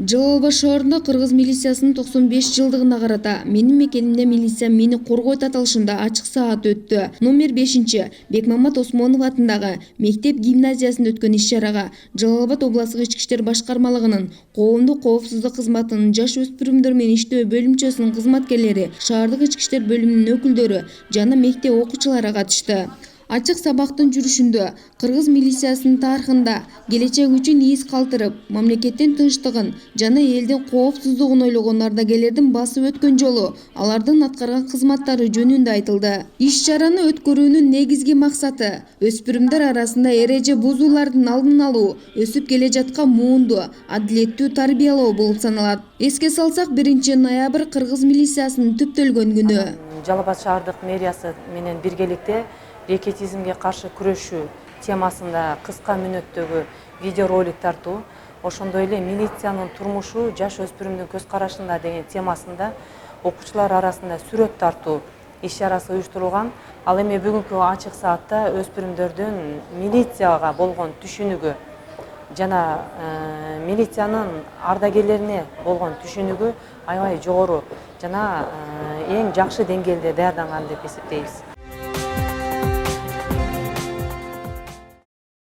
Жалал-абад шаарында кыргыз милициясынын 95 жылдыгына карата менин мекенимде милициям мени коргойт аталышында ачык саат өттү. Номер 5 Бекмамат Осмонов атындагы мектеп гимназиясында өткөн иш-чарага Жалал-абад областык ички иштер башкармалыгынын коомдук коопсуздук кызматынын жаш өспүрүмдөр менен иштөө бөлүмчөсүнүн кызматкерлери, шаардык ички иштер бөлүмүнүн өкүлдөрү жана мектеп окуучулары катышты. Ачык сабактын жүрүшүндө кыргыз милициясынын тарыхында келечек үчүн из калтырып, мамлекеттин тынчтыгын жана элдин коопсуздугун ойлогон ардагерлердин басып өткөн жолу, алардын аткарган кызматтары жөнүндө айтылды. Иш-чараны өткөрүүнүн негизги максаты өспүрүмдөр арасында эреже бузуулардын алдын алуу, өсүп келе жаткан муунду адилеттүү тарбиялоо болуп саналат. Эске салсак, 1 ноябрь кыргыз милициясынын түптөлгөн күнү. Жалал-абад шаардык мэриясы менен биргеликте рекетизмге каршы күрөшүү темасында кыска мүнөттөгү видеоролик тартуу, ошондой эле милициянын турмушу жаш өспүрүмдүн көз карашында деген темасында окуучулар арасында сүрөт тартуу иш-чарасы уюштурулган. Ал эми бүгүнкү ачык саатта өспүрүмдөрдүн милицияга болгон түшүнүгү жана милициянын ардагерлерине болгон түшүнүгү аябай жогору жана эң жакшы деңгээлде даярданган деп эсептейбиз.